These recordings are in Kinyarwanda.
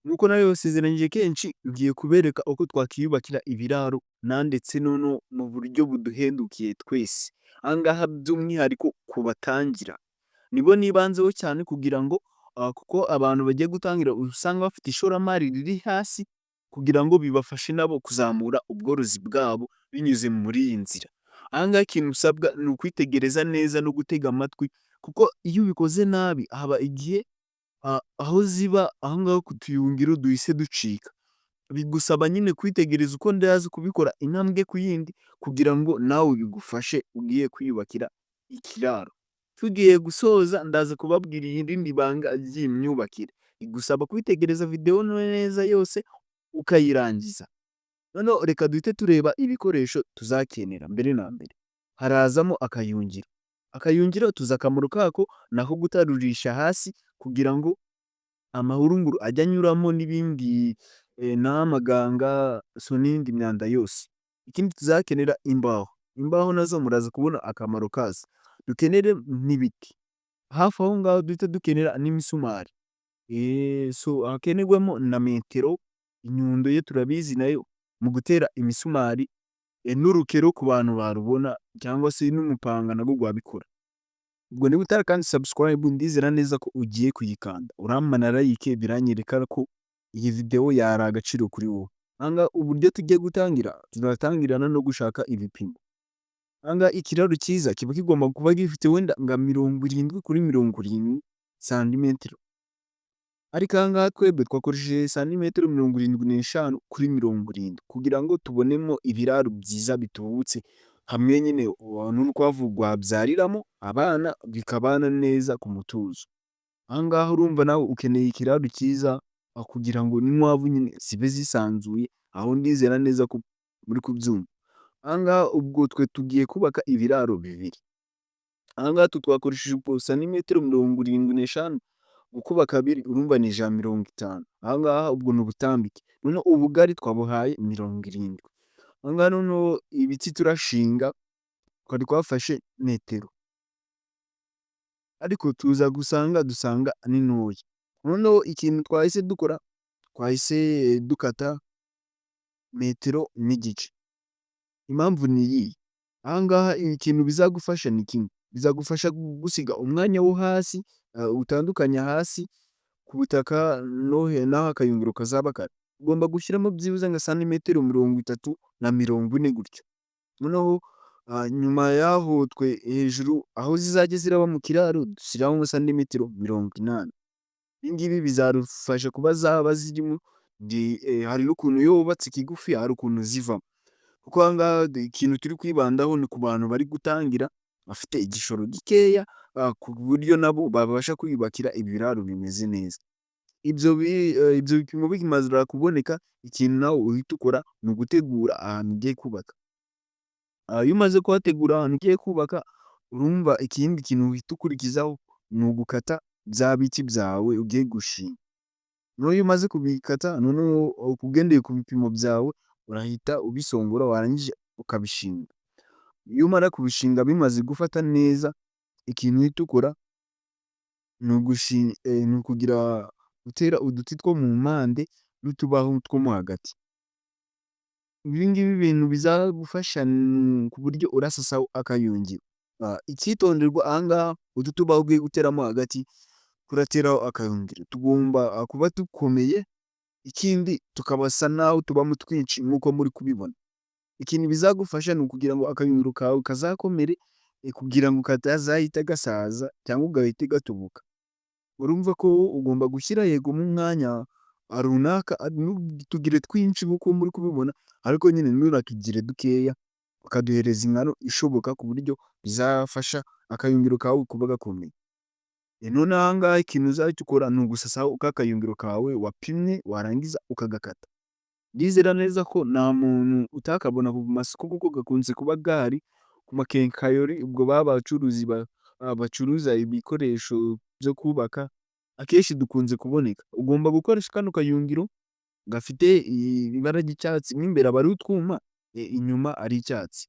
Nk'uko nabibasezeranyije kenshi tugiye kubereka uko twakiyubakira ibiraro ndetse noneho mu buryo buduhendukiye twese. Aha ngaha by'umwihariko ku batangira. Nibo nibanzeho cyane kugira ngo kuko abantu bagiye gutangira usanga bafite ishoramari riri hasi kugira ngo bibafashe nabo kuzamura ubworozi bwabo binyuze muri iyi nzira. Aha ngaha ikintu usabwa ni ukwitegereza neza no gutega amatwi kuko iyo ubikoze nabi haba igihe aho ziba aho ngaho ku tuyungiro duhise ducika. Bigusaba nyine kwitegereza uko ndazi kubikora intambwe ku yindi kugira ngo nawe bigufashe ugiye kwiyubakira ikiraro. Tugiye gusoza ndaza kubabwira irindi banga ry'iyi myubakire. Igusaba kwitegereza video neza yose ukayirangiza. Noneho reka duhite tureba ibikoresho tuzakenera mbere na mbere. Harazamo akayungiro. Akayungiro tuzi akamaro kako ni ako gutarurisha hasi kugira ngo amahurunguru ajye anyuramo n'ibindi n'amaganga n'indi myanda yose. Ikindi tuzakenera imbaho. Imbaho nazo muraza kubona akamaro kazo. Dukenere n'ibiti. Hafi aho ngaho duhite dukenera n'imisumari. Hakenerwamo na metero, inyundo yo turabizi nayo mu gutera imisumari, n'urukero ku bantu barubona cyangwa se n'umupanga nagwo gwabikora. Ubwo niba utarakanda subscribe ndizera neza ko ugiye kuyikanda. Urampana like biranyereka ko iyi video yari agaciro kuri wowe. Aha ngaha uburyo tugiye gutangira, tuzatangirana no gushaka ibipimo. Aha ngaha ikiraro cyiza kiba kigomba kuba gifite wenda nka 70 kuri 70 santimetero. Ariko aha ngaha twebwe twakoresheje santimetero 75 kuri 70 kugira ngo tubonemo ibiraro byiza bitubutse hamwe nyine n'urukwavu rwabyariramo abana bikabana neza ku mutuzo. Aha ngaha urumva nawe ukeneye ikiraro cyiza kugira ngo n'inkwavu nyine zibe zisanzuye, aho ndizera neza ko muri kubyumva. Aha ngaha ubwo twe tugiye kubaka ibiraro bibiri. Aha ngaha twakoresheje ubwo santimetero 75 gukuba kabiri urumva ni 150. Aha ngaha ubwo ni ubutambike. Noneho ubugari twabuhaye 70. Aha ngaha noneho ibiti turashinga twari twafashe metero. Ariko tuza dusanga ni ntoya. Noneho ikintu twahise dukora, twahise dukata metero n'igice. Impamvu ni iyi. Aha ngaha ikintu bizagufasha ni kimwe. Bizagufasha gusiga umwanya wo hasi utandukanya hasi ku butaka n'aho akayungiro kazaba kari. Ugomba gushyiramo byibuze nka santimetero 30 na 40 gutyo. Noneho nyuma yaho twe hejuru aho zizajya ziraba mu kiraro dushyiraho nka santimetero 80. Ibi ngibi bizadufasha kuba zaba zirimo hari n'ukuntu iyo wubatse ikigufi hari ukuntu zivamo. Kuko aha ngaha ikintu turi kwibandaho ni ku bantu bari gutangira bafite igishoro gikeya ku buryo nabo babasha kwiyubakira ibiraro bimeze neza. Ibyo bipimo bimaze kuboneka, ikintu nawe uhita ukora ni ugutegura ahantu ugiye kubaka. Iyo umaze kuhategura ahantu ugiye kubaka, urumva ikindi kintu uhita ukurikizaho ni ugukata bya biti byawe ugiye gushinga. Noneho iyo umaze kubikata, noneho ugendeye ku bipimo byawe urahita ubisongora warangije ukabishinga. Iyo umara kubishinga bimaze gufata neza, ikintu uhita ukora ni gutera uduti two mu mpande n'utubaho two mo hagati. Ibi ngibi bintu bizagufasha ku buryo urasasaho akayungiro. Icyitonderwa aha ngaha utu tubaho ugiye guteramo hagati turateraho akayungiro tugomba kuba dukomeye, ikindi tukabasa naho tubamo twinshi nk'uko muri kubibona. Ikintu bizagufasha ni ukugira ngo akayungiro kawe kazakomere kugira ngo katazahita gasaza cyangwa gahite gatoboka. Urumva ko ugomba gushyira yego mu mwanya runaka, ntutugire twinshi nk'uko muri kubibona, ariko nyine ntunatugire dukeya, ukaduhereza ingano ishoboka ku buryo bizafasha akayungiro kawe kuba gakomeye. Noneho aha ngaha ikintu uzahita ukora ni ugusasaho ka kayungiro kawe wapimye warangiza ukagakata. Ndizera neza ko nta muntu utakabona ku masoko kuko gakunze kuba gahari ku makenkayori, ubwo baba abacuruzi bacuruza ibikoresho byo kubaka, akenshi dukunze kuboneka. Ugomba gukoresha kano kayungiro gafite ibara ry'icyatsi, mo imbere aba ari utwuma, inyuma ari icyatsi.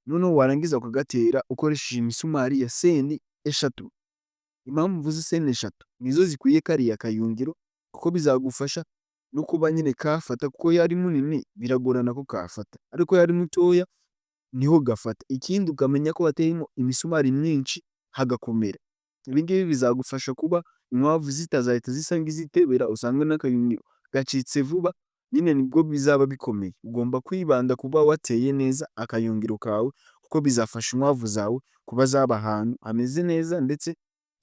Noneho warangiza ukagatera ukoresheje imisumari ya seni eshatu. Impamvu mvuze seni eshatu nizo zikwiye kariya kayungiro kuko bizagufasha no kuba nyine kafata, kuko iyo ari munini biragorana ko kafata, ariko iyo ari mutoya niho gafata. Ikindi ukamenya ko wateyemo imisumari myinshi hagakomera. Ibi ngibi bizagufasha kuba inkwavu zitazahita zisa nk'izitebera, usange n'akayungiro gacitse vuba, nyine nibwo bizaba bikomeye. Ugomba kwibanda kuba wateye neza akayungiro kawe, kuko bizafasha inkwavu zawe kuba zaba ahantu hameze neza ndetse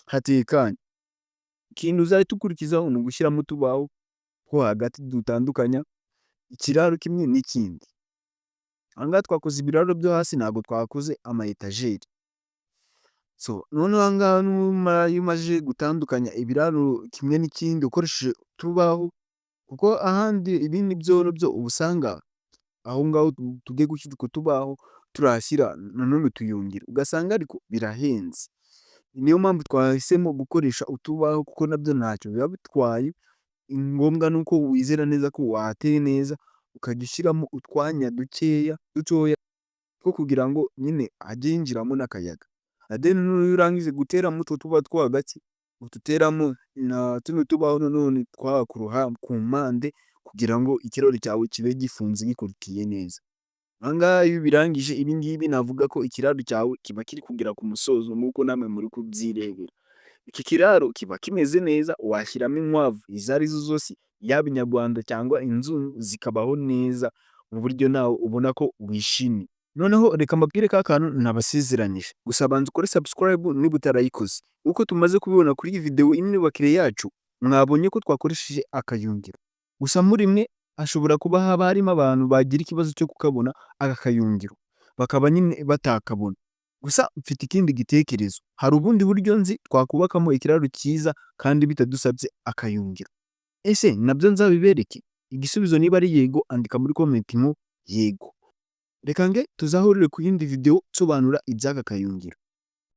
hatekanye. Ikintu uzahita ukurikizaho ni ugushyiramo utubaho two hagati dutandukanya ikiraro kimwe n'ikindi. Aha ngaha twakoze ibiraro byo hasi, ntabwo twakoze ama etajeri. Noneho aha ngaha iyo umaze gutandukanya ibiraro kimwe n'ikindi ukoresheje utubaho, kuko ahandi ibindi byo uba usanga aho ngaho tugiye gushyira utwo tubaho turahashyira nanone utuyungiro, ugasanga ariko birahenze. Niyo mpamvu twahisemo gukoresha utubaho, kuko nabyo ntacyo biba bitwaye. Ngombwa ni uko wizera neza ko wahateye neza, ukajya ushyiramo utwanya dutoya two kugira ngo nyine hajye hinjiramo n'akayaga. Then iyo urangije guteramo utwo tubaho two hagati, uduteramo na tuno tubaho nanone twaha ku mpande, kugira ngo ikiraro cyawe kibe gifunze gikorotiye neza. Aha ngaha iyo ubirangije ibi ngibi, navuga ko ikiraro cyawe kiba kiri kugera ku musozo, nk'uko namwe muri kubyirebera. Iki kiraro kiba kimeze neza, washyiramo inkwavu izo ari zo zose, yaba inyarwanda cyangwa inzungu, zikabaho neza mu buryo nawe ubona ko wishimye. Noneho reka mbabwire ka kantu nabasezeranyije, gusa banza ukore subscribe niba utarayikoze. Uko tumaze kubibona kuri iyi video y'imyubakire yacu, mwabonye ko twakoresheje akayungiro. Gusa muri mwe hashobora kuba haba harimo abantu bagira ikibazo cyo kukabona aka kayungiro, bakaba nyine batakabona. Gusa mfite ikindi gitekerezo, hari ubundi buryo nzi twakubakamo ikiraro cyiza kandi bitadusabye akayungiro. Ese nabyo nzabibereke? Igisubizo niba ari yego, andika muri comment ngo yego. Reka tuzahurire ku yindi video nsobanura iby'aka kayungiro.